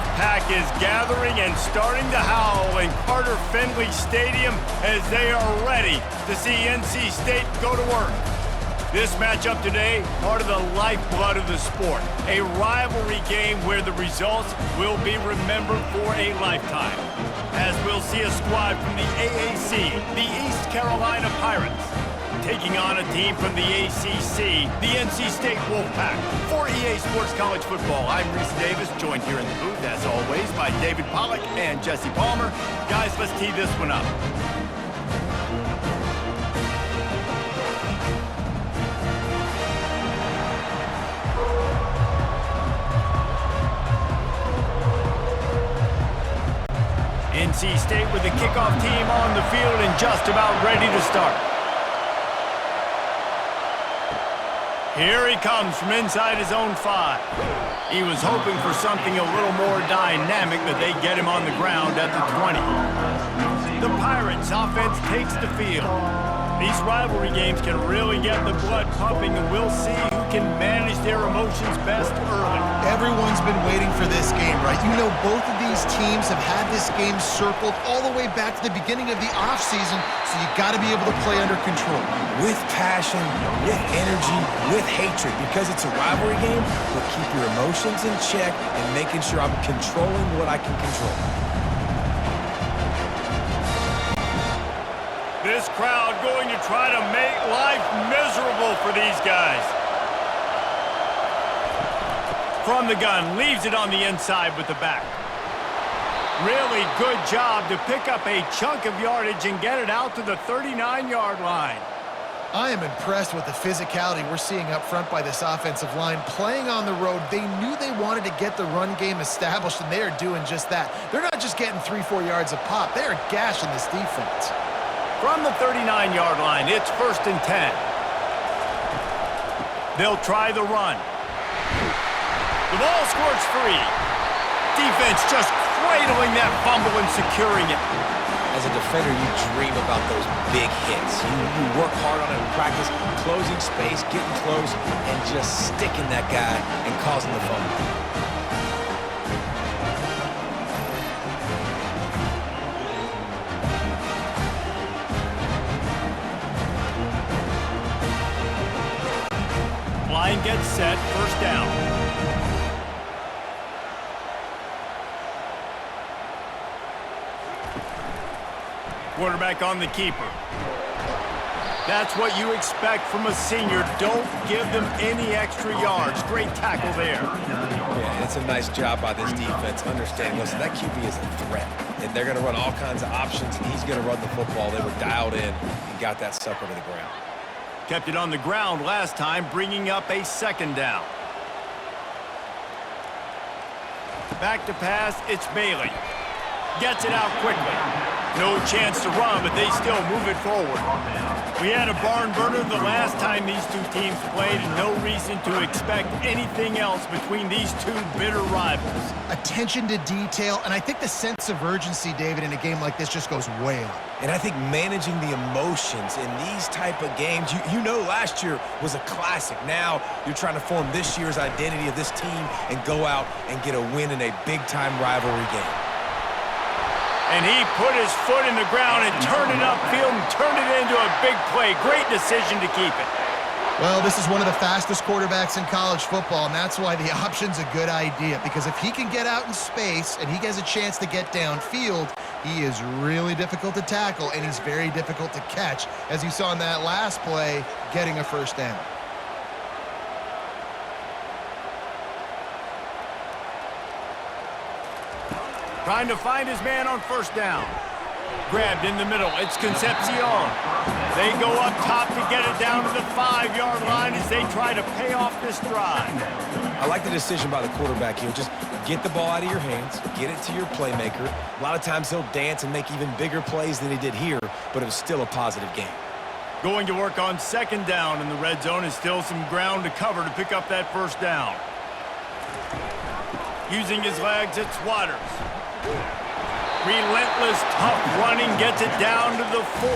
Wolfpack is gathering and starting to howl in Carter Finley Stadium as they are ready to see NC State go to work. This matchup today, part of the lifeblood of the sport. A rivalry game where the results will be remembered for a lifetime. As we'll see a squad from the AAC, the East Carolina Pirates, taking on a team from the ACC, the NC State Wolfpack. For EA Sports College Football, I'm Reese Davis, joined here in the booth, as always, by David Pollack and Jesse Palmer. Guys, let's tee this one up. NC State with the kickoff team on the field and just about ready to start. Here he comes from inside his own 5. He was hoping for something a little more dynamic, but they get him on the ground at the 20. The Pirates offense takes the field. These rivalry games can really get the blood pumping, and we'll see who can manage their emotions best early. Everyone's been waiting for this game, right? You know, both of these teams have had this game circled all the way back to the beginning of the offseason, so you got to be able to play under control. With passion, with energy, with hatred, because it's a rivalry game, but keep your emotions in check and making sure I'm controlling what I can control. This crowd going to try to make life miserable for these guys. From the gun, leaves it on the inside with the back. Really good job to pick up a chunk of yardage and get it out to the 39-yard line. I am impressed with the physicality we're seeing up front by this offensive line. Playing on the road, they knew they wanted to get the run game established, and they are doing just that. They're not just getting 3-4 yards a pop. They are gashing this defense. From the 39-yard line, it's 1st and 10. They'll try the run. The ball squirts free. Defense just cradling that fumble and securing it. As a defender, you dream about those big hits. You work hard on it in practice, closing space, getting close, and just sticking that guy and causing the fumble. Line gets set, 1st down. Quarterback on the keeper. That's what you expect from a senior. Don't give them any extra yards. Great tackle there. Yeah, it's a nice job by this defense. Understanding, listen, that QB is a threat, and they're going to run all kinds of options, and he's going to run the football. They were dialed in and got that sucker to the ground. Kept it on the ground last time, bringing up a 2nd down. Back to pass, it's Bailey. Gets it out quickly. No chance to run, but they still move it forward. We had a barn burner the last time these two teams played, and no reason to expect anything else between these two bitter rivals. Attention to detail, and I think the sense of urgency, David, in a game like this just goes way up. And I think managing the emotions in these type of games, you know last year was a classic. Now you're trying to form this year's identity of this team and go out and get a win in a big-time rivalry game. And he put his foot in the ground and turned it upfield and turned it into a big play. Great decision to keep it. Well, this is one of the fastest quarterbacks in college football, and that's why the option's a good idea. Because if he can get out in space and he has a chance to get downfield, he is really difficult to tackle, and he's very difficult to catch. As you saw in that last play, getting a 1st down. Trying to find his man on 1st down. Grabbed in the middle. It's Concepcion. They go up top to get it down to the 5-yard line as they try to pay off this drive. I like the decision by the quarterback here. Just get the ball out of your hands, get it to your playmaker. A lot of times he'll dance and make even bigger plays than he did here, but it was still a positive game. Going to work on 2nd down in the red zone is still some ground to cover to pick up that 1st down. Using his legs, it's Waters. Relentless, tough running, gets it down to the 4.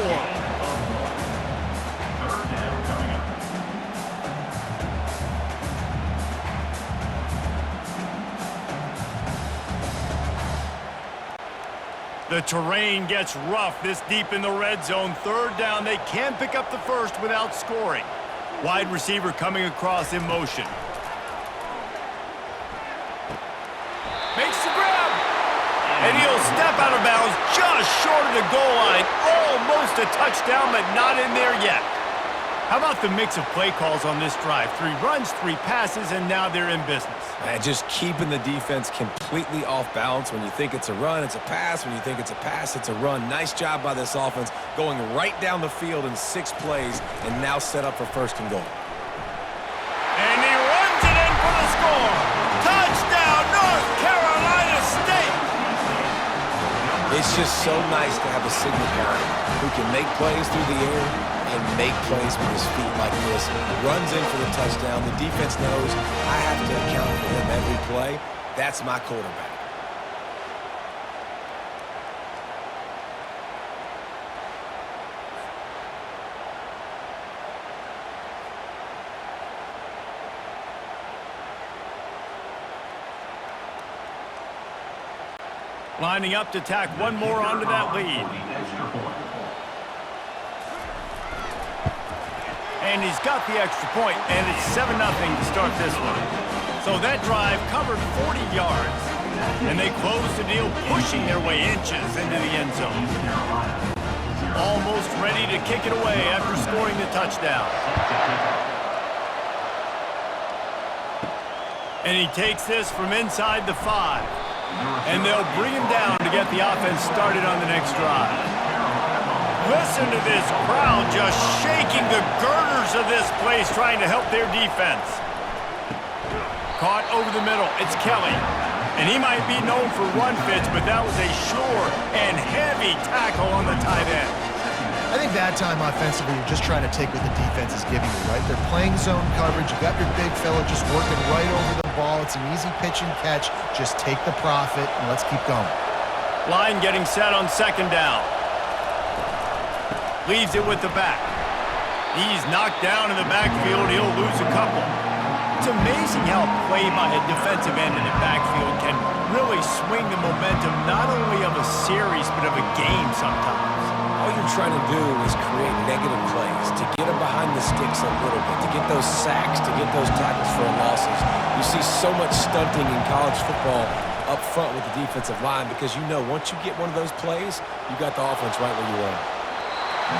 The terrain gets rough this deep in the red zone. Third down, they can pick up the first without scoring. Wide receiver coming across in motion. Makes the grab. And he'll step out of bounds just short of the goal line. Almost a touchdown, but not in there yet. How about the mix of play calls on this drive? 3 runs, 3 passes, and now they're in business. Man, just keeping the defense completely off balance. When you think it's a run, it's a pass. When you think it's a pass, it's a run. Nice job by this offense going right down the field in 6 plays and now set up for first and goal. And he runs it in for the score. Touchdown, North Carolina State! It's just so nice to have a signal guy who can make plays through the air and make plays with his feet like this. Runs in for the touchdown. The defense knows I have to account for him every play. That's my quarterback. Lining up to tack one more onto that lead. And he's got the extra point, and it's 7-0 to start this one. So that drive covered 40 yards, and they closed the deal, pushing their way inches into the end zone. Almost ready to kick it away after scoring the touchdown. And he takes this from inside the 5. And they'll bring him down to get the offense started on the next drive. Listen to this crowd just shaking the girders of this place, trying to help their defense. Caught over the middle. It's Kelly. And he might be known for run fits, but that was a sure and heavy tackle on the tight end. I think that time offensively, you're just trying to take what the defense is giving you, right? They're playing zone coverage. You got your big fella just working right over the ball. It's an easy pitch and catch. Just take the profit and let's keep going. Line getting set on second down. Leaves it with the back. He's knocked down in the backfield. He'll lose a couple. It's amazing how play by a defensive end in the backfield can really swing the momentum not only of a series but of a game sometimes. All you're trying to do is create negative plays, to get them behind the sticks a little bit, to get those sacks, to get those tackles for losses. You see so much stunting in college football up front with the defensive line because you know once you get one of those plays, you got the offense right where you want it.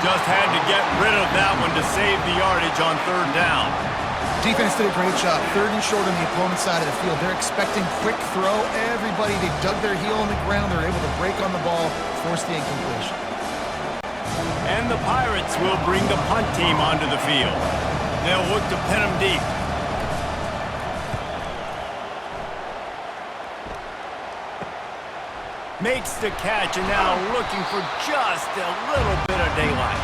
Just had to get rid of that one to save the yardage on third down. Defense did a great job. 3rd and short on the opponent's side of the field. They're expecting quick throw. Everybody, they dug their heel on the ground. They're able to break on the ball, force the incompletion. And the Pirates will bring the punt team onto the field. They'll look to pin them deep. Makes the catch and now looking for just a little bit of daylight.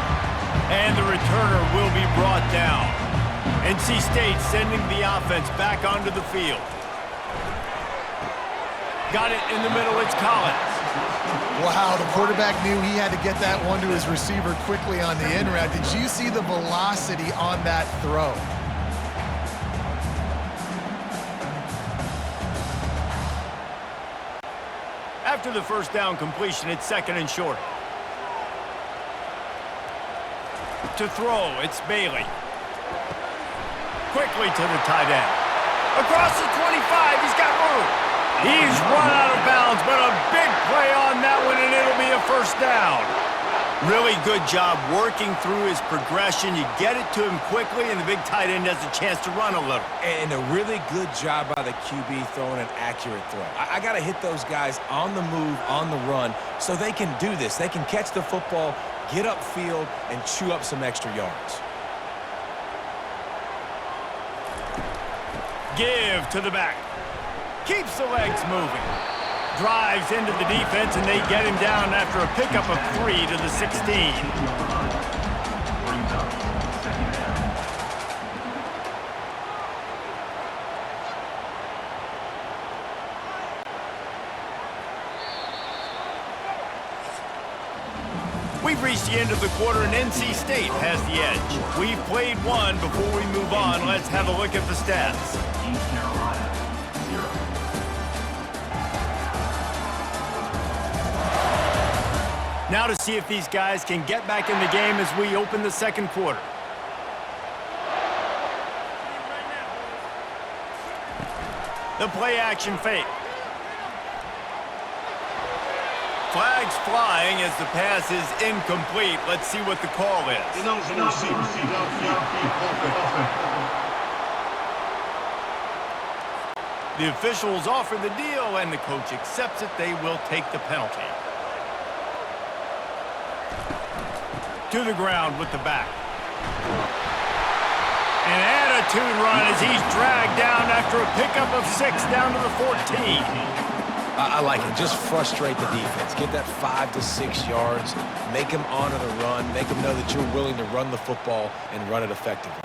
And the returner will be brought down. NC State sending the offense back onto the field. Got it in the middle, it's Collins. Wow, the quarterback knew he had to get that one to his receiver quickly on the in route. Did you see the velocity on that throw? After the first down completion, it's 2nd and short. To throw, it's Bailey. Quickly to the tight end. Across the 25, he's got room. He's run out of bounds, but a big play on that one, and it'll be a first down. Really good job working through his progression. You get it to him quickly, and the big tight end has a chance to run a little. And a really good job by the QB throwing an accurate throw. I got to hit those guys on the move, on the run, so they can do this. They can catch the football, get upfield, and chew up some extra yards. Give to the back. Keeps the legs moving. Drives into the defense, and they get him down after a pickup of 3 to the 16. We've reached the end of the quarter, and NC State has the edge. We've played one. Before we move on, let's have a look at the stats. Now to see if these guys can get back in the game as we open the second quarter. The play action fake. Flags flying as the pass is incomplete. Let's see what the call is. The officials offer the deal, and the coach accepts it. They will take the penalty. To the ground with the back. An attitude run as he's dragged down after a pickup of 6 down to the 14. I like it. Just frustrate the defense. Get that 5 to 6 yards. Make them honor the run. Make them know that you're willing to run the football and run it effectively.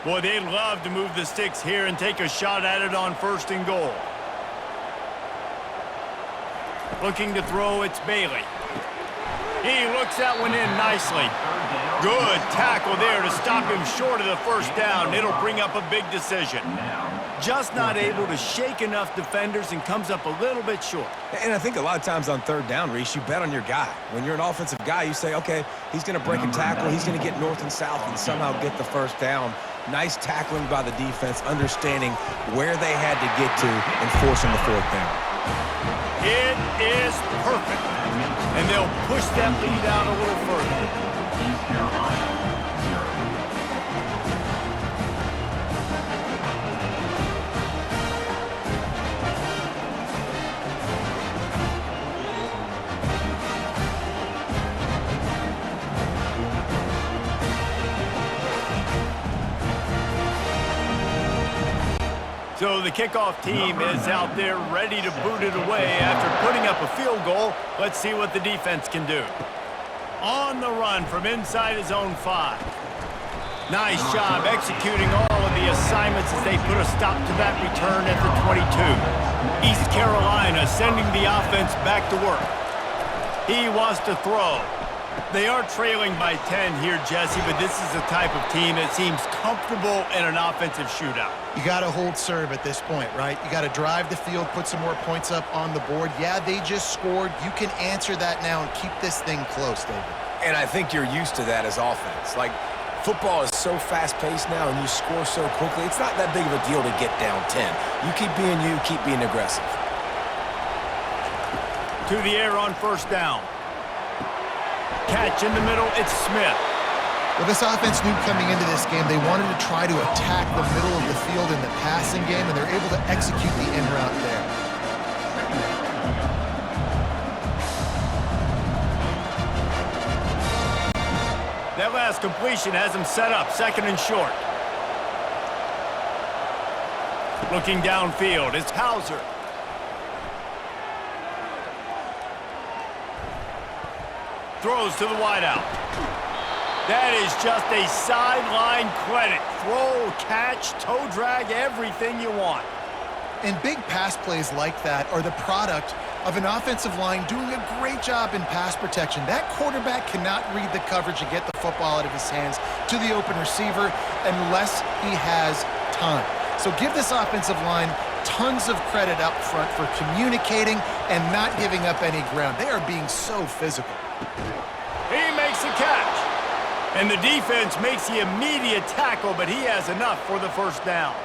Boy, they'd love to move the sticks here and take a shot at it on 1st and goal. Looking to throw, it's Bailey. He looks that one in nicely. Good tackle there to stop him short of the 1st down. It'll bring up a big decision. Just not able to shake enough defenders and comes up a little bit short. And I think a lot of times on 3rd down, Reese, you bet on your guy. When you're an offensive guy, you say, okay, he's going to break a tackle. He's going to get north and south and somehow get the 1st down. Nice tackling by the defense, understanding where they had to get to and forcing the 4th down. It is perfect. And they'll push that lead out a little further. So the kickoff team is out there ready to boot it away after putting up a field goal. Let's see what the defense can do. On the run from inside his own 5. Nice job executing all of the assignments as they put a stop to that return at the 22. East Carolina sending the offense back to work. He wants to throw. They are trailing by 10 here, Jesse, but this is the type of team that seems comfortable in an offensive shootout. You got to hold serve at this point, right? You got to drive the field, put some more points up on the board. Yeah, they just scored. You can answer that now and keep this thing close, David. And I think you're used to that as offense. Like, football is so fast-paced now and you score so quickly, it's not that big of a deal to get down 10. You keep being aggressive. To the air on 1st down. Catch in the middle, it's Smith. Well, this offense knew coming into this game they wanted to try to attack the middle of the field in the passing game, and they're able to execute the in route there. That last completion has him set up 2nd and short. Looking downfield, it's Hauser. Throws to the wideout. That is just a sideline credit. Throw, catch, toe drag, everything you want. And big pass plays like that are the product of an offensive line doing a great job in pass protection. That quarterback cannot read the coverage and get the football out of his hands to the open receiver unless he has time. So give this offensive line tons of credit up front for communicating and not giving up any ground. They are being so physical. He makes the catch. And the defense makes the immediate tackle, but he has enough for the 1st down.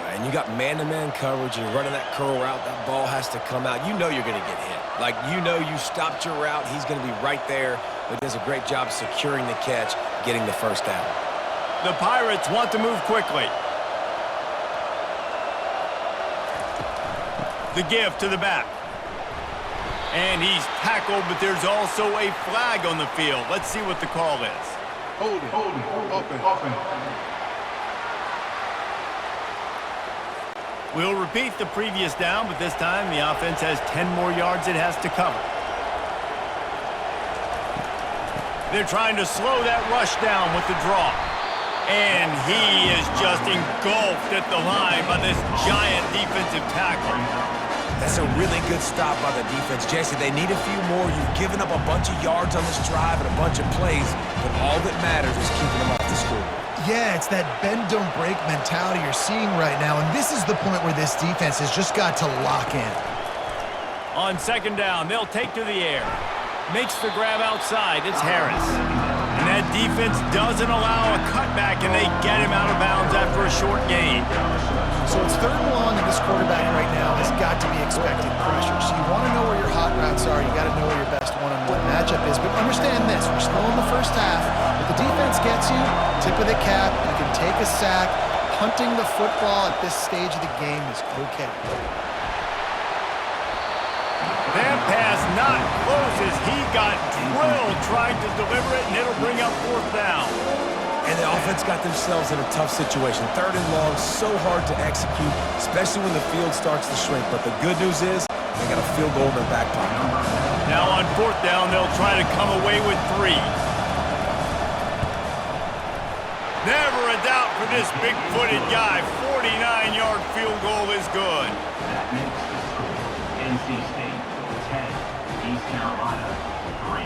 And you got man-to-man coverage. You're running that curl route. That ball has to come out. You know you're going to get hit. Like, you know you stopped your route. He's going to be right there. But he does a great job securing the catch, getting the 1st down. The Pirates want to move quickly. The give to the back. And he's tackled, but there's also a flag on the field. Let's see what the call is. Hold it, open. We'll repeat the previous down, but this time the offense has 10 more yards it has to cover. They're trying to slow that rush down with the draw. And he is just engulfed at the line by this giant defensive tackle. That's a really good stop by the defense. Jesse, they need a few more. You've given up a bunch of yards on this drive and a bunch of plays, but all that matters is keeping them off the scoreboard. Yeah, it's that bend, don't break mentality you're seeing right now, and this is the point where this defense has just got to lock in. On 2nd down, they'll take to the air. Makes the grab outside. It's Harris. And that defense doesn't allow a cutback, and they get him out of bounds after a short gain. So it's 3rd and long, and this quarterback right now has got to be expecting pressure. So you want to know where your hot routes are. You got to know where your best one-on-one matchup is. But understand this: we're still in the first half. If the defense gets you, tip of the cap. You can take a sack. Punting the football at this stage of the game is okay. That pass not close as he got drilled trying to deliver it, and it'll bring up 4th down. And the offense got themselves in a tough situation. 3rd and long, so hard to execute, especially when the field starts to shrink. But the good news is they got a field goal in their back pocket. Now on 4th down, they'll try to come away with 3. Never a doubt for this big-footed guy. 49-yard field goal is good. That makes the score NC State 10, East Carolina 3.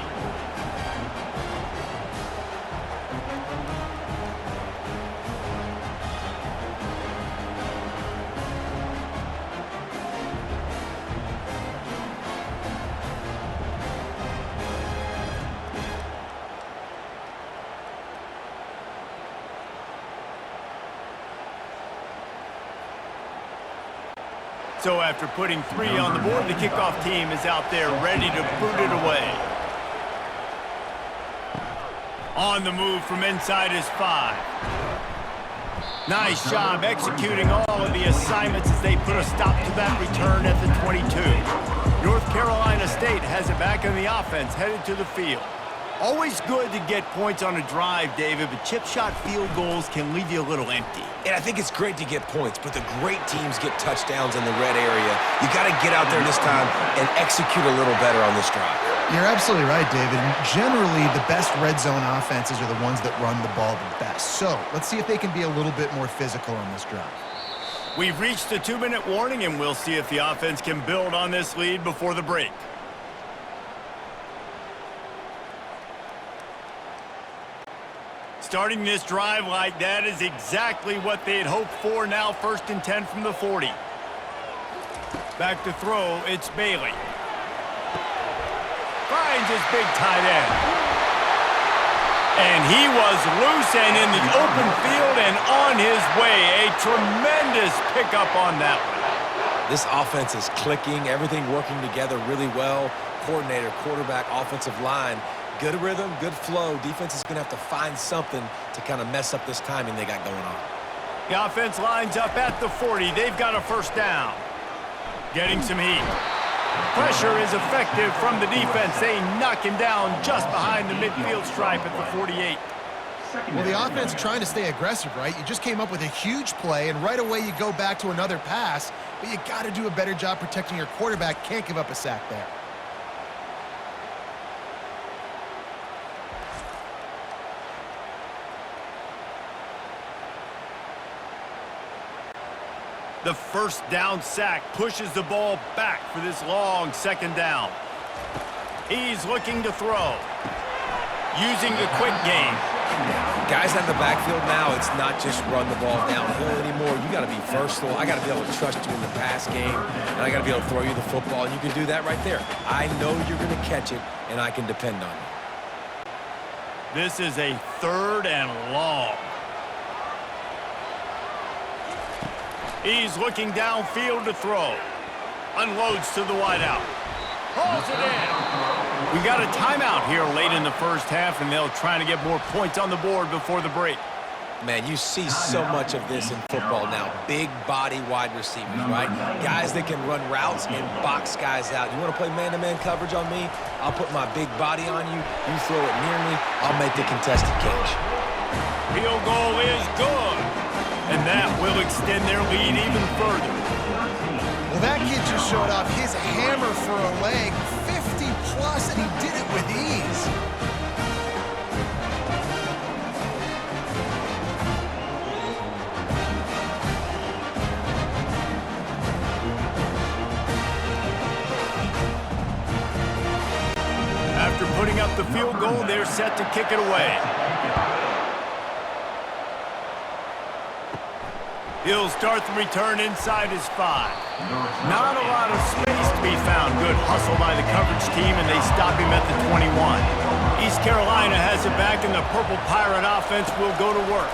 So after putting 3 on the board, the kickoff team is out there ready to boot it away. On the move from inside is 5. Nice job executing all of the assignments as they put a stop to that return at the 22. North Carolina State has it back on the offense, headed to the field. Always good to get points on a drive, David, but chip shot field goals can leave you a little empty. And I think it's great to get points, but the great teams get touchdowns in the red area. You got to get out there this time and execute a little better on this drive. You're absolutely right, David. Generally, the best red zone offenses are the ones that run the ball the best. So let's see if they can be a little bit more physical on this drive. We've reached the 2-minute warning, and we'll see if the offense can build on this lead before the break. Starting this drive like that is exactly what they'd hoped for. Now 1st and 10 from the 40. Back to throw, it's Bailey. Finds his big tight end. And he was loose and in the open field and on his way. A tremendous pickup on that one. This offense is clicking, everything working together really well. Coordinator, quarterback, offensive line. Good rhythm, good flow. Defense is going to have to find something to kind of mess up this timing they got going on. The offense lines up at the 40. They've got a 1st down. Getting some heat. Pressure is effective from the defense. They knock him down just behind the midfield stripe at the 48. Well, the offense trying to stay aggressive, right? You just came up with a huge play, and right away you go back to another pass, but you got to do a better job protecting your quarterback. Can't give up a sack there. The 1st down sack pushes the ball back for this long 2nd down. He's looking to throw. Using the quick game. Guys out in the backfield now, it's not just run the ball downhill anymore. You got to be versatile. I got to be able to trust you in the pass game, and I got to be able to throw you the football, and you can do that right there. I know you're going to catch it, and I can depend on you. This is a 3rd and long. He's looking downfield to throw. Unloads to the wideout. Hauls it in. We got a timeout here late in the 1st half, and they'll try to get more points on the board before the break. Man, you see so much of this in football now. Big body wide receivers, right? Guys that can run routes and box guys out. You want to play man-to-man coverage on me? I'll put my big body on you. You throw it near me, I'll make the contested catch. Field goal is good. And that will extend their lead even further. Well, that kid just showed off his hammer for a leg, 50-plus, and he did it with ease. After putting up the field goal, they're set to kick it away. He'll start the return inside his 5. Not a lot of space to be be found. Good hustle by the coverage team, and they stop him at the 21. East Carolina has it back, and the Purple Pirate offense will go to work.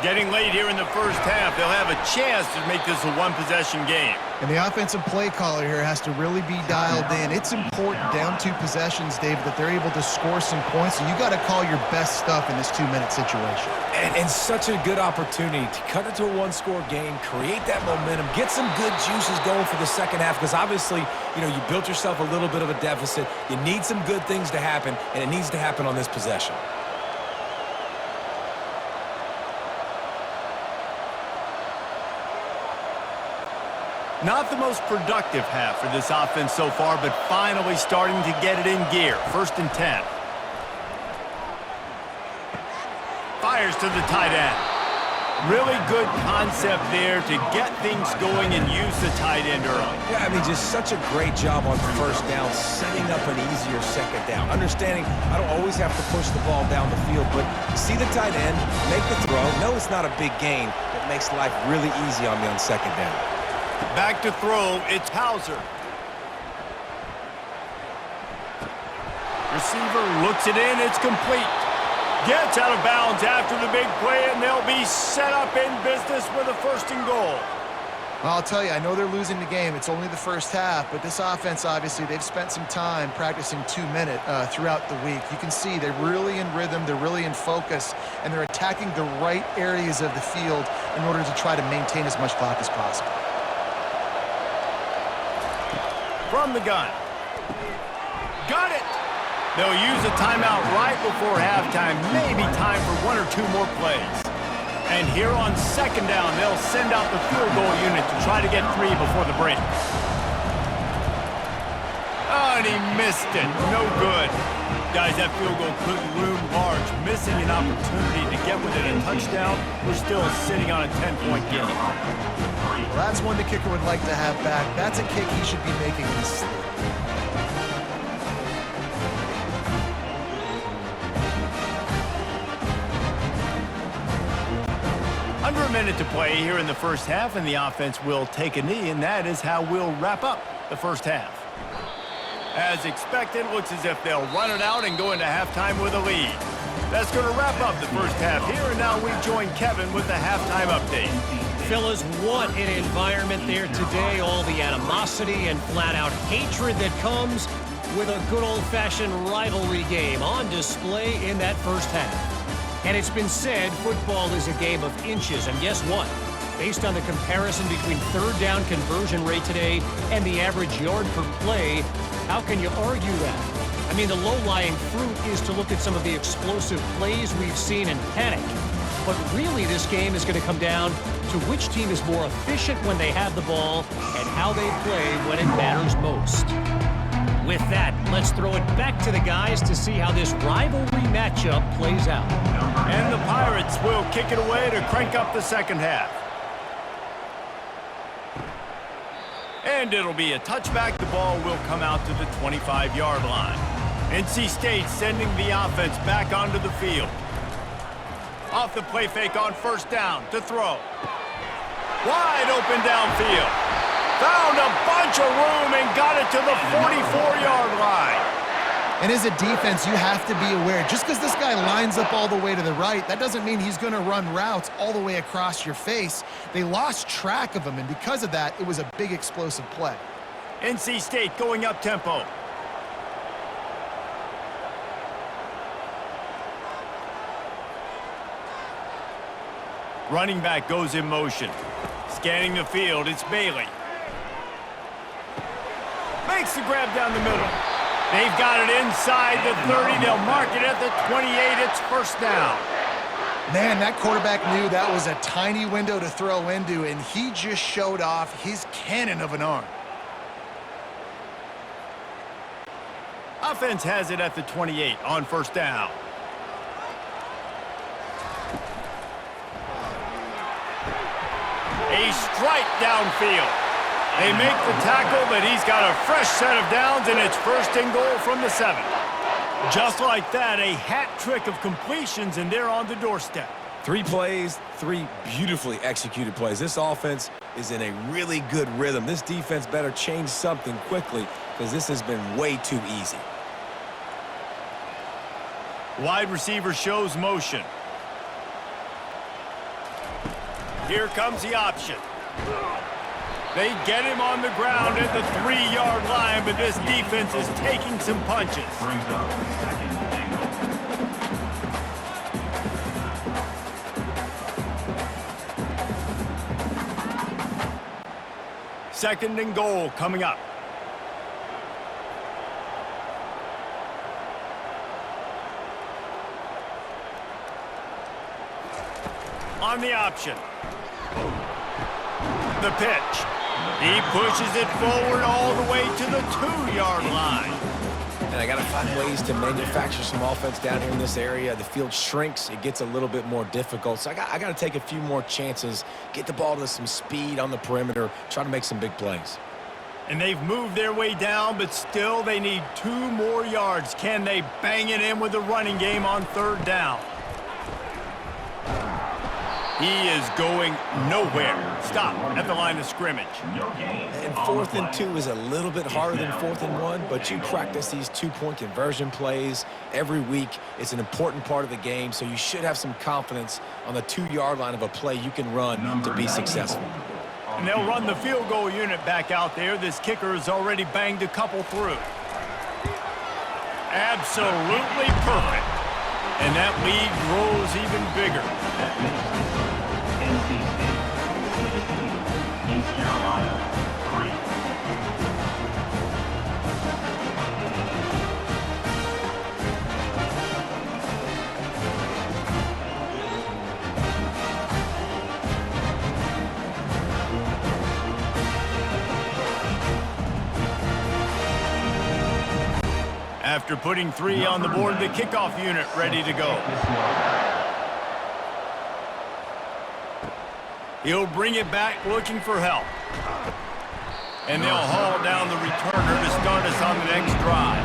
Getting late here in the first half, they'll have a chance to make this a one-possession game. And the offensive play caller here has to really be dialed in. It's important down 2 possessions, David, that they're able to score some points. So you got to call your best stuff in this 2-minute situation. And such a good opportunity to cut it to a one-score game, create that momentum, get some good juices going for the second half, because obviously, you know, you built yourself a little bit of a deficit. You need some good things to happen, and it needs to happen on this possession. Not the most productive half for this offense so far, but finally starting to get it in gear. 1st and 10. Fires to the tight end. Really good concept there to get things going and use the tight end early. Yeah, I mean, just such a great job on first down, setting up an easier second down. Understanding I don't always have to push the ball down the field, but see the tight end, make the throw. No, it's not a big gain, but makes life really easy on me on second down. Back to throw, it's Hauser. Receiver looks it in, it's complete. Gets out of bounds after the big play, and they'll be set up in business with a 1st and goal. Well, I'll tell you, I know they're losing the game. It's only the first half, but this offense, obviously, they've spent some time practicing 2-minute throughout the week. You can see they're really in rhythm, they're really in focus, and they're attacking the right areas of the field in order to try to maintain as much clock as possible. From the gun. Got it! They'll use a timeout right before halftime. Maybe time for 1 or 2 more plays. And here on second down, they'll send out the field goal unit to try to get 3 before the break. Oh, and he missed it. No good. Guys, that field goal could loom large. Missing an opportunity to get within a touchdown. We're still sitting on a 10-point game. Well, that's one the kicker would like to have back. That's a kick he should be making in his sleep. Under a minute to play here in the first half, and the offense will take a knee, and that is how we'll wrap up the first half. As expected, looks as if they'll run it out and go into halftime with a lead. That's going to wrap up the first half here, and now we join Kevin with the halftime update. Fellas, what an environment there today. All the animosity and flat-out hatred that comes with a good old-fashioned rivalry game on display in that first half. And it's been said football is a game of inches, and guess what? Based on the comparison between third down conversion rate today and the average yard per play, how can you argue that? I mean, the low-lying fruit is to look at some of the explosive plays we've seen and panic. But really, this game is going to come down to which team is more efficient when they have the ball and how they play when it matters most. With that, let's throw it back to the guys to see how this rivalry matchup plays out. And the Pirates will kick it away to crank up the second half. And it'll be a touchback. The ball will come out to the 25-yard line. NC State sending the offense back onto the field. Off the play fake on first down to throw. Wide open downfield. Found a bunch of room and got it to the 44-yard line. And as a defense, you have to be aware, just because this guy lines up all the way to the right, that doesn't mean he's going to run routes all the way across your face. They lost track of him, and because of that, it was a big explosive play. NC State going up tempo. Running back goes in motion. Scanning the field, it's Bailey. Makes the grab down the middle. They've got it inside the 30. They'll mark it at the 28. It's first down. Man, that quarterback knew that was a tiny window to throw into, and he just showed off his cannon of an arm. Offense has it at the 28 on first down. A strike downfield. They make the tackle, but he's got a fresh set of downs, and it's first and goal from the 7. Just like that, a hat trick of completions, and they're on the doorstep. 3 plays, 3 beautifully executed plays. This offense is in a really good rhythm. This defense better change something quickly because this has been way too easy. Wide receiver shows motion. Here comes the option. They get him on the ground at the 3-yard line, but this defense is taking some punches. Brings up second and goal. Second and goal coming up. On the option. The pitch. He pushes it forward all the way to the 2-yard line. And I got to find ways to manufacture some offense down here in this area. The field shrinks. It gets a little bit more difficult. So I got to take a few more chances, get the ball to some speed on the perimeter, try to make some big plays. And they've moved their way down, but still they need 2 more yards. Can they bang it in with the running game on 3rd down? He is going nowhere. Stop at the line of scrimmage. No gain. And 4th and 2 is a little bit harder than 4th and 1, but you practice these 2-point conversion plays every week. It's an important part of the game, so you should have some confidence on the 2-yard line of a play you can run to be successful. And they'll run the field goal unit back out there. This kicker has already banged a couple through. Absolutely perfect. And that lead grows even bigger. NC State 16, East Carolina 3. After putting 3 on the board, the kickoff unit ready to go. He'll bring it back looking for help. And they'll haul down the returner to start us on the next drive.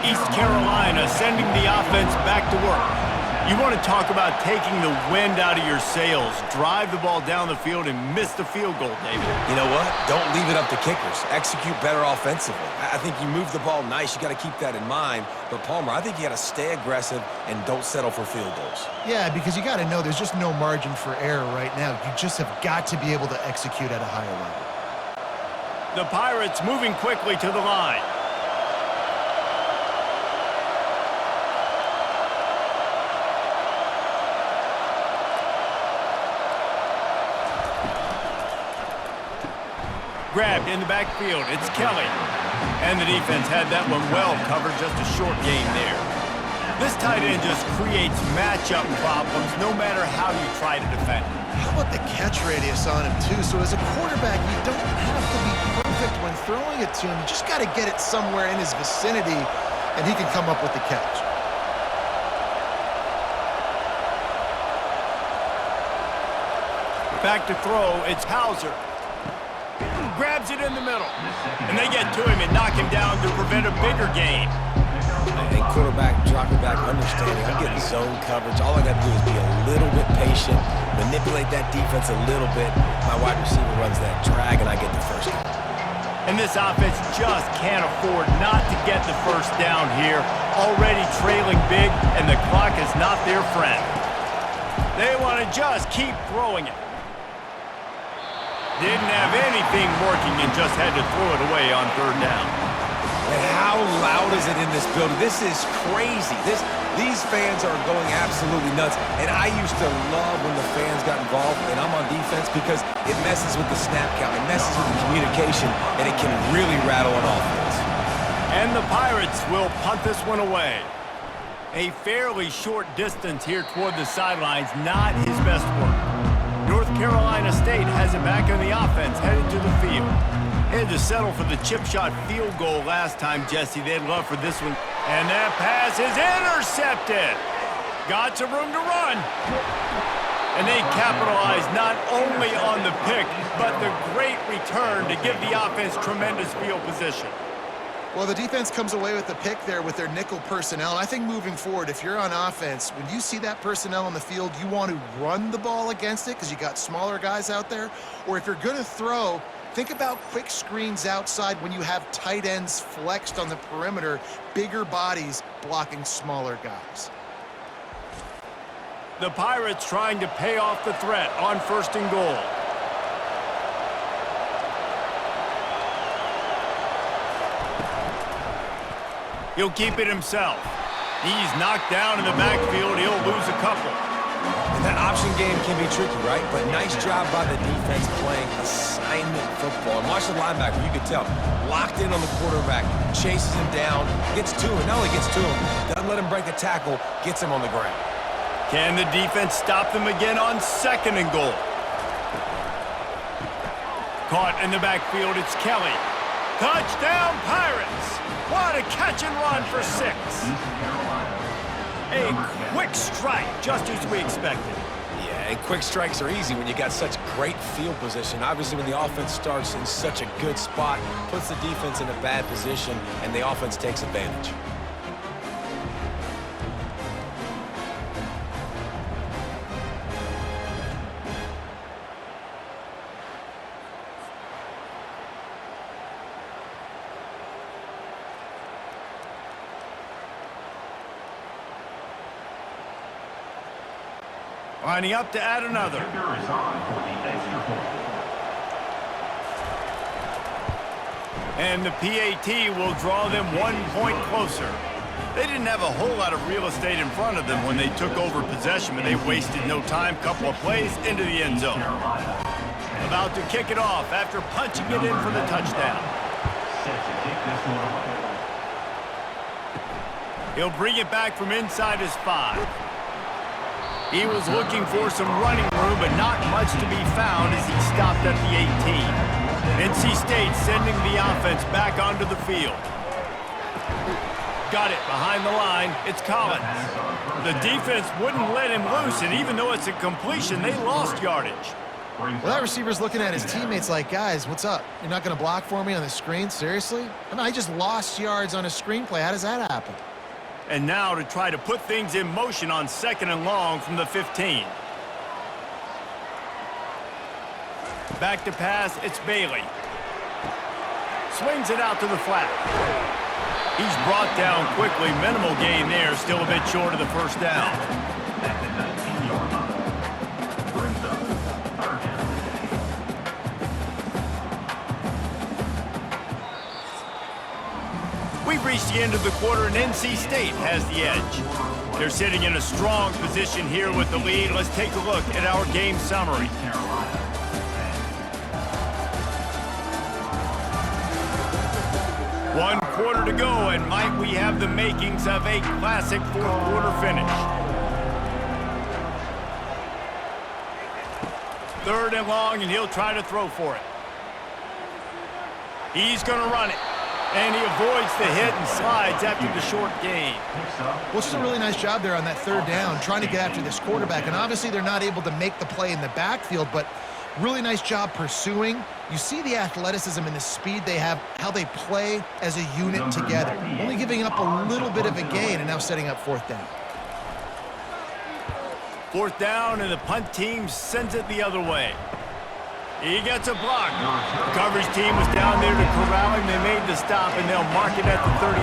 East Carolina sending the offense back to work. You want to talk about taking the wind out of your sails. Drive the ball down the field and miss the field goal, David. You know what? Don't leave it up to kickers. Execute better offensively. I think you move the ball nice. You got to keep that in mind. But, Palmer, I think you got to stay aggressive and don't settle for field goals. Yeah, because you got to know there's just no margin for error right now. You just have got to be able to execute at a higher level. The Pirates moving quickly to the line. Grabbed in the backfield. It's Kelly. And the defense had that one well covered. Just a short gain there. This tight end just creates matchup problems no matter how you try to defend. How about the catch radius on him, too? So as a quarterback, you don't have to be perfect when throwing it to him. You just got to get it somewhere in his vicinity, and he can come up with the catch. Back to throw. It's Hauser. Grabs it in the middle. And they get to him and knock him down to prevent a bigger gain. And quarterback dropping back, understanding I'm getting zone coverage. All I got to do is be a little bit patient, manipulate that defense a little bit. My wide receiver runs that drag, and I get the first down. And this offense just can't afford not to get the first down here. Already trailing big, and the clock is not their friend. They want to just keep throwing it. Didn't have anything working and just had to throw it away on 3rd down. And how loud is it in this building? This is crazy. These fans are going absolutely nuts. And I used to love when the fans got involved and I'm on defense because it messes with the snap count, it messes with the communication, and it can really rattle an offense. And the Pirates will punt this one away. A fairly short distance here toward the sidelines, not his best work. North Carolina State has it back on the offense, headed to the field. Had to settle for the chip shot field goal last time, Jesse. They'd love for this one. And that pass is intercepted. Got some room to run. And they capitalize not only on the pick, but the great return to give the offense tremendous field position. Well, the defense comes away with the pick there with their nickel personnel. I think moving forward, if you're on offense, when you see that personnel on the field, you want to run the ball against it because you got smaller guys out there. Or if you're going to throw, think about quick screens outside when you have tight ends flexed on the perimeter, bigger bodies blocking smaller guys. The Pirates trying to pay off the threat on 1st and goal. He'll keep it himself. He's knocked down in the backfield. He'll lose a couple. And that option game can be tricky, right? But nice job by the defense playing assignment football. And watch the linebacker, you can tell, locked in on the quarterback, chases him down, gets to him. Not only gets to him, doesn't let him break the tackle, gets him on the ground. Can the defense stop them again on 2nd and goal? Caught in the backfield, it's Kelly. Touchdown, Pirates! What a catch and run for 6. A quick strike, just as we expected. Yeah, and quick strikes are easy when you got such great field position. Obviously, when the offense starts in such a good spot, puts the defense in a bad position, and the offense takes advantage. Lining up to add another. Kicker is on for the extra point. And the PAT will draw them 1 point closer. They didn't have a whole lot of real estate in front of them when they took over possession, but they wasted no time. Couple of plays into the end zone. About to kick it off after punching it in for the touchdown. Set to kick this one away. He'll bring it back from inside his 5. He was looking for some running room, but not much to be found as he stopped at the 18. NC State sending the offense back onto the field. Got it behind the line. It's Collins. The defense wouldn't let him loose, and even though it's a completion, they lost yardage. Well, that receiver's looking at his teammates like, guys, what's up? You're not going to block for me on the screen? Seriously? I mean, I just lost yards on a screenplay. How does that happen? And now to try to put things in motion on 2nd and long from the 15. Back to pass, it's Bailey. Swings it out to the flat. He's brought down quickly. Minimal gain there, still a bit short of the 1st down. At the 19-yard line. Brings up 3rd down. We've reached the end of the quarter, and NC State has the edge. They're sitting in a strong position here with the lead. Let's take a look at our game summary. One quarter to go, and might we have the makings of a classic 4th quarter finish. 3rd and long, and he'll try to throw for it. He's going to run it. And he avoids the hit and slides after the short gain. Well, just a really nice job there on that 3rd down, trying to get after this quarterback. And obviously they're not able to make the play in the backfield, but really nice job pursuing. You see the athleticism and the speed they have, how they play as a unit together. Only giving up a little bit of a gain and now setting up 4th down. 4th down, and the punt team sends it the other way. He gets a block. The coverage team was down there to corral him. They made the stop, and they'll mark it at the 39.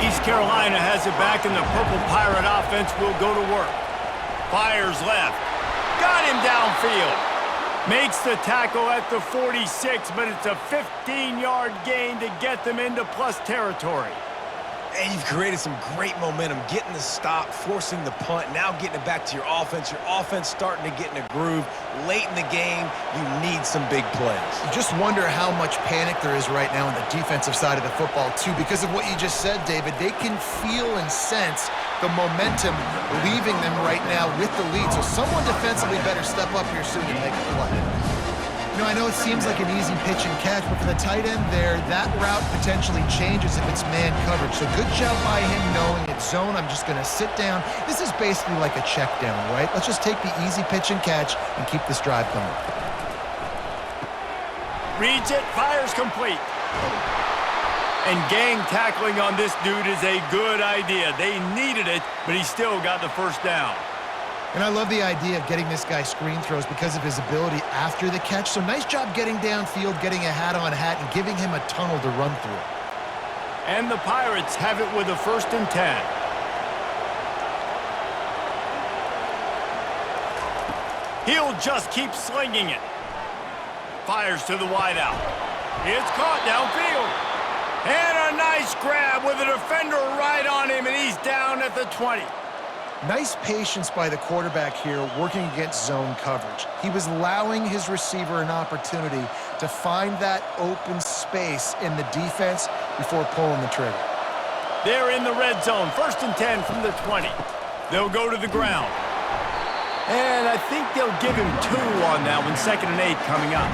East Carolina has it back, and the Purple Pirate offense will go to work. Fires left. Got him downfield. Makes the tackle at the 46, but it's a 15-yard gain to get them into plus territory. And you've created some great momentum, getting the stop, forcing the punt, now getting it back to your offense. Your offense starting to get in a groove. Late in the game, you need some big plays. You just wonder how much panic there is right now on the defensive side of the football, too, because of what you just said, David. They can feel and sense the momentum leaving them right now with the lead. So someone defensively better step up here soon and make a play. You know, I know it seems like an easy pitch and catch, but for the tight end there, that route potentially changes if it's man coverage. So good job by him knowing it's zone. I'm just going to sit down. This is basically like a check down, right? Let's just take the easy pitch and catch and keep this drive going. Reads it, fires complete. And gang tackling on this dude is a good idea. They needed it, but he still got the first down. And I love the idea of getting this guy screen throws because of his ability after the catch. So nice job getting downfield, getting a hat-on-hat, and giving him a tunnel to run through. And the Pirates have it with a 1st and 10. He'll just keep slinging it. Fires to the wideout. It's caught downfield. And a nice grab with a defender right on him, and he's down at the 20. Nice patience by the quarterback here working against zone coverage. He was allowing his receiver an opportunity to find that open space in the defense before pulling the trigger. They're in the red zone, 1st and 10 from the 20. They'll go to the ground. And I think they'll give him 2 on that one, 2nd and 8 coming up.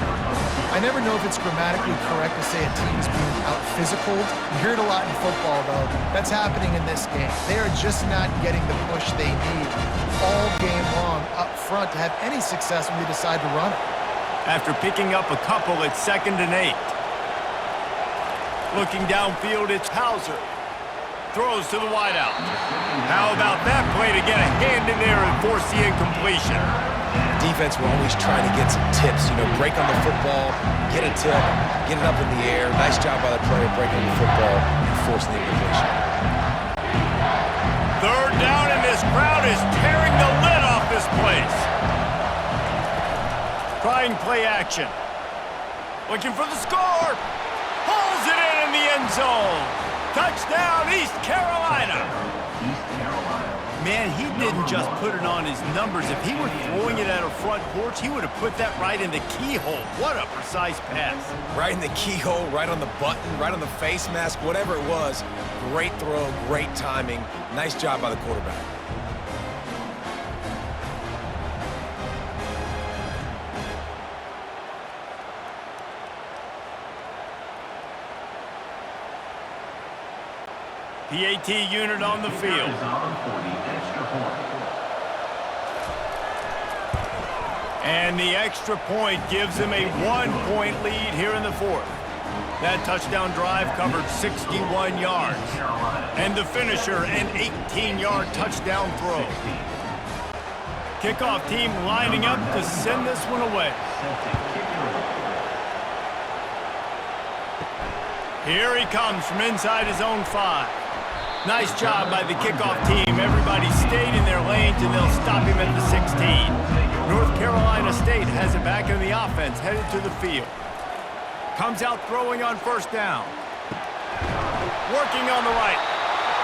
I never know if it's grammatically correct to say a team's being out-physicaled. You hear it a lot in football, though. That's happening in this game. They are just not getting the push they need all game long up front to have any success when they decide to run it. After picking up a couple, it's 2nd and 8. Looking downfield, it's Hauser. Throws to the wideout. How about that play to get a hand in there and force the incompletion? Defense will always try to get some tips, break on the football, get a tip, get it up in the air. Nice job by the player breaking the football and forcing the incompletion. 3rd down, and this crowd is tearing the lid off this place. Trying play action. Looking for the score. Pulls it in the end zone. Touchdown, East Carolina. Man, he didn't just put it on his numbers. If he were throwing it at a front porch, he would have put that right in the keyhole. What a precise pass. Right in the keyhole, right on the button, right on the face mask, whatever it was. Great throw, great timing. Nice job by the quarterback. PAT unit on the field. And the extra point gives them a 1-point lead here in the 4th. That touchdown drive covered 61 yards. And the finisher, an 18-yard touchdown throw. Kickoff team lining up to send this one away. Here he comes from inside his own 5. Nice job by the kickoff team. Everybody stayed in their lanes, and they'll stop him at the 16. North Carolina State has it back in the offense, headed to the field. Comes out throwing on 1st down. Working on the right.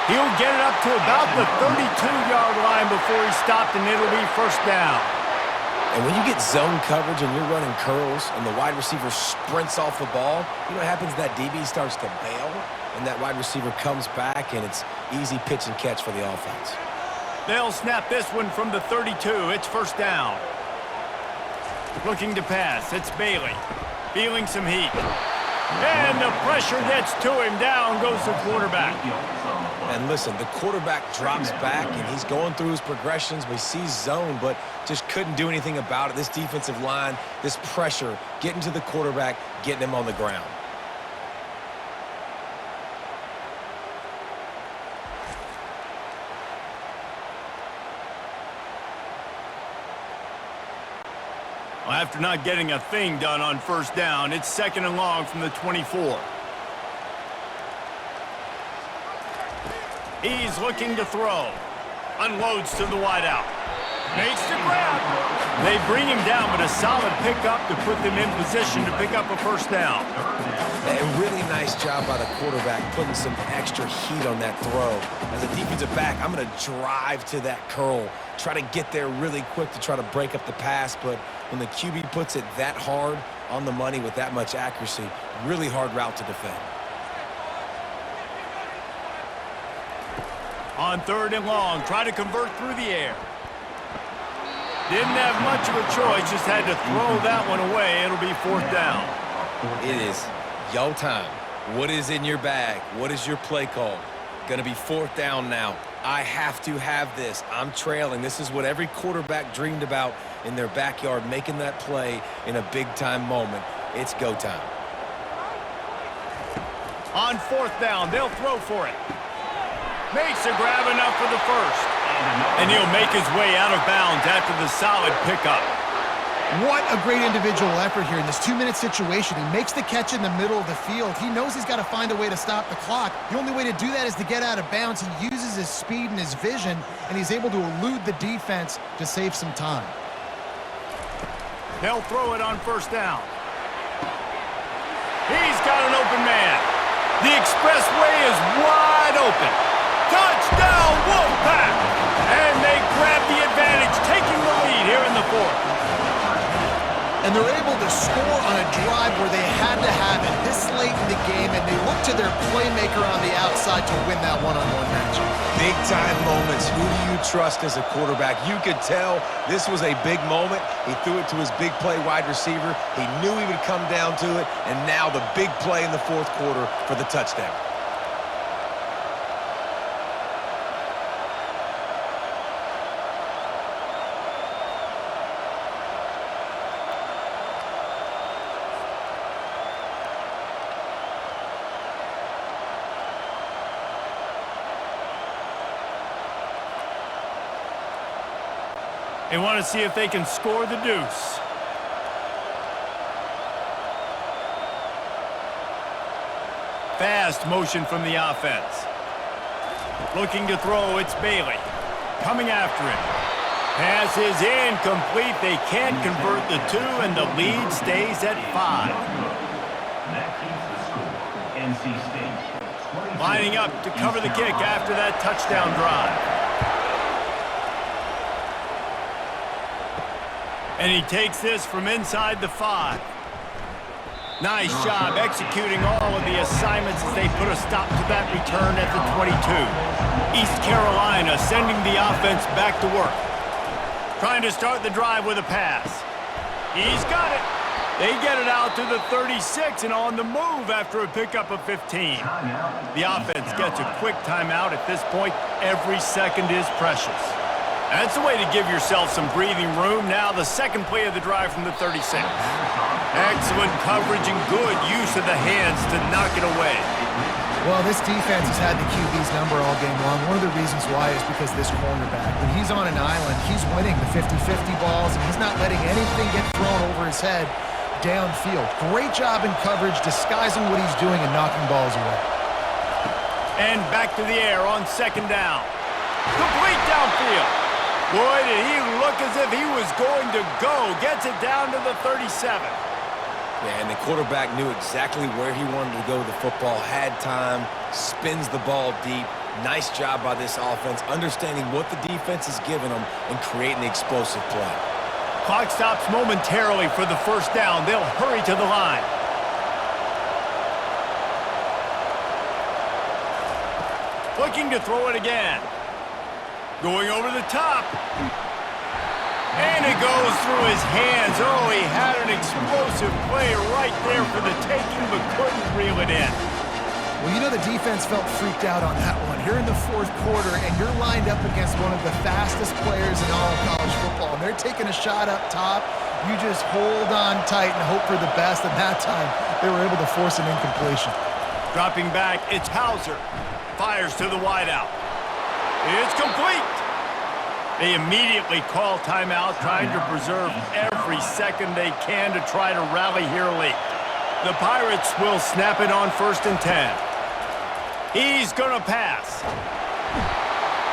He'll get it up to about the 32-yard line before he stopped, and it'll be 1st down. And when you get zone coverage and you're running curls and the wide receiver sprints off the ball, you know what happens? That DB starts to bail, and that wide receiver comes back, and it's easy pitch and catch for the offense. They'll snap this one from the 32. It's 1st down. Looking to pass. It's Bailey. Feeling some heat. And the pressure gets to him. Down goes the quarterback. And listen, the quarterback drops back, and he's going through his progressions. We see zone, but just couldn't do anything about it. This defensive line, this pressure, getting to the quarterback, getting him on the ground. Well, after not getting a thing done on 1st down, it's 2nd and long from the 24. He's looking to throw. Unloads to the wideout. Makes the grab. They bring him down, but a solid pickup to put them in position to pick up a 1st down. A really nice job by the quarterback putting some extra heat on that throw. As a defensive back, I'm going to drive to that curl, try to get there really quick to try to break up the pass, but when the QB puts it that hard on the money with that much accuracy, really hard route to defend. On 3rd and long, try to convert through the air. Didn't have much of a choice, just had to throw that one away. It'll be 4th down. It is your time. What is in your bag? What is your play call? Going to be 4th down now. I have to have this. I'm trailing. This is what every quarterback dreamed about in their backyard, making that play in a big-time moment. It's go time. On fourth down, they'll throw for it. Makes a grab enough for the first. And he'll make his way out of bounds after the solid pickup. What a great individual effort here in this 2-minute situation. He makes the catch in the middle of the field. He knows he's got to find a way to stop the clock. The only way to do that is to get out of bounds. He uses his speed and his vision, and he's able to elude the defense to save some time. They'll throw it on first down. He's got an open man. The expressway is wide open. Touchdown, Wolfpack! And they grab the advantage, taking the lead here in the fourth. And they're able to score on a drive where they had to have it this late in the game, and they look to their playmaker on the outside to win that one-on-one matchup. Big-time moments. Who do you trust as a quarterback? You could tell this was a big moment. He threw it to his big play wide receiver. He knew he would come down to it, and now the big play in the fourth quarter for the touchdown. They want to see if they can score the deuce. Fast motion from the offense. Looking to throw, it's Bailey. Coming after him. Pass is incomplete. They can't convert the two, and the lead stays at 5. That keeps the score. NC State. Lining up to cover the kick after that touchdown drive. And he takes this from inside the 5. Nice job executing all of the assignments as they put a stop to that return at the 22. East Carolina sending the offense back to work. Trying to start the drive with a pass. He's got it. They get it out to the 36 and on the move after a pickup of 15. The offense gets a quick timeout at this point. Every second is precious. That's the way to give yourself some breathing room. Now the second play of the drive from the 36. Excellent coverage and good use of the hands to knock it away. Well, this defense has had the QB's number all game long. One of the reasons why is because this cornerback, when he's on an island, he's winning the 50-50 balls, and he's not letting anything get thrown over his head downfield. Great job in coverage, disguising what he's doing and knocking balls away. And back to the air on second down. Complete downfield. Boy, did he look as if he was going to go. Gets it down to the 37. Yeah, and the quarterback knew exactly where he wanted to go with the football, had time, spins the ball deep. Nice job by this offense, understanding what the defense is giving them and creating the explosive play. Clock stops momentarily for the first down. They'll hurry to the line. Looking to throw it again. Going over the top. And it goes through his hands. Oh, he had an explosive play right there for the taking, but couldn't reel it in. Well, you know the defense felt freaked out on that one. You're in the fourth quarter, and you're lined up against one of the fastest players in all of college football. And they're taking a shot up top. You just hold on tight and hope for the best. And that time, they were able to force an incompletion. Dropping back, it's Hauser. Fires to the wideout. It's complete. They immediately call timeout, trying to preserve every second they can to try to rally here late. The Pirates will snap it on 1st and 10. He's going to pass.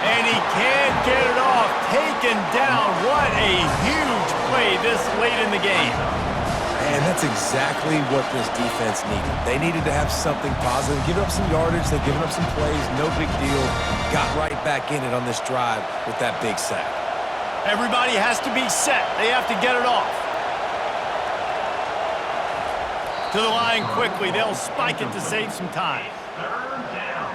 And he can't get it off. Taken down. What a huge play this late in the game. And that's exactly what this defense needed. They needed to have something positive. Giving up some yardage, they've given up some plays, no big deal. Got right back in it on this drive with that big sack. Everybody has to be set. They have to get it off. To the line quickly. They'll spike it to save some time. Third down.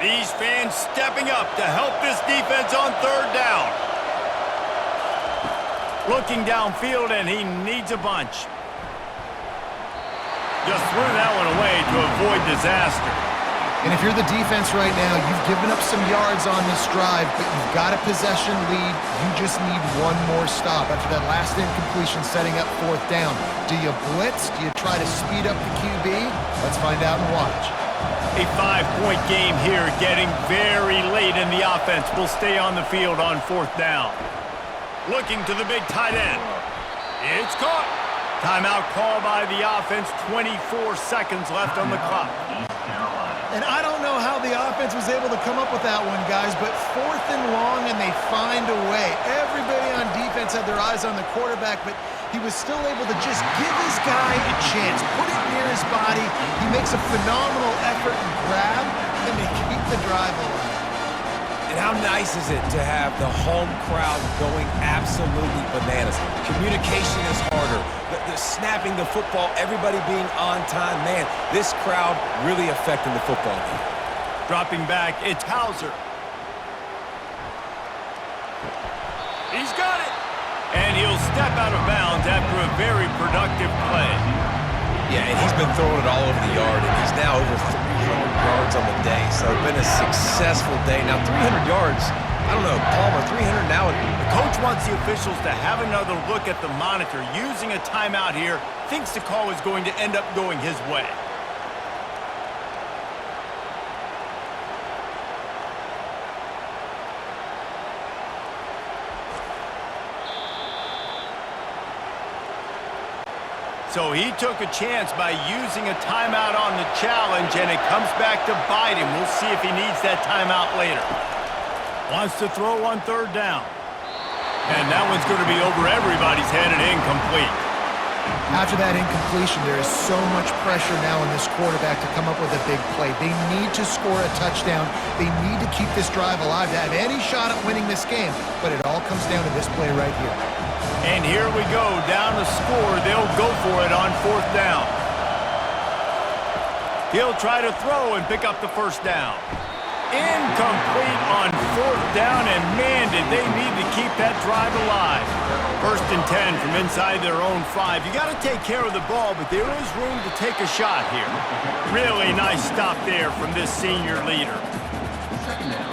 These fans stepping up to help this defense on 3rd down. Looking downfield, and he needs a bunch. Just threw that one away to avoid disaster. And if you're the defense right now, you've given up some yards on this drive, but you've got a possession lead. You just need one more stop after that last incompletion setting up 4th down. Do you blitz? Do you try to speed up the QB? Let's find out and watch. A 5-point game here, getting very late in the offense. Will stay on the field on 4th down. Looking to the big tight end. It's caught. Timeout call by the offense. 24 seconds left on the clock. And I don't know how the offense was able to come up with that one, guys, but 4th and long, and they find a way. Everybody on defense had their eyes on the quarterback, but he was still able to just give his guy a chance, put it near his body. He makes a phenomenal effort and grab, and they keep the drive alive. And how nice is it to have the home crowd going absolutely bananas? Communication is harder. The snapping the football, everybody being on time. Man, this crowd really affecting the football game. Dropping back, it's Hauser. He's got it. And he'll step out of bounds after a very productive play. Yeah, and he's been throwing it all over the yard, and he's now over 300 yards on the day. So it's been a successful day. Now, 300 yards, I don't know, Palmer, 300 now. The coach wants the officials to have another look at the monitor. Using a timeout here, thinks the call is going to end up going his way. So he took a chance by using a timeout on the challenge, and it comes back to bite him. We'll see if he needs that timeout later. Wants to throw on 3rd down. And that one's going to be over everybody's head and incomplete. After that incompletion, there is so much pressure now on this quarterback to come up with a big play. They need to score a touchdown. They need to keep this drive alive to have any shot at winning this game. But it all comes down to this play right here. And here we go, down to score. They'll go for it on 4th down. He'll try to throw and pick up the 1st down. Incomplete on 4th down, and man, did they need to keep that drive alive. 1st and 10 from inside their own 5. You got to take care of the ball, but there is room to take a shot here. Really nice stop there from this senior leader. 2nd down.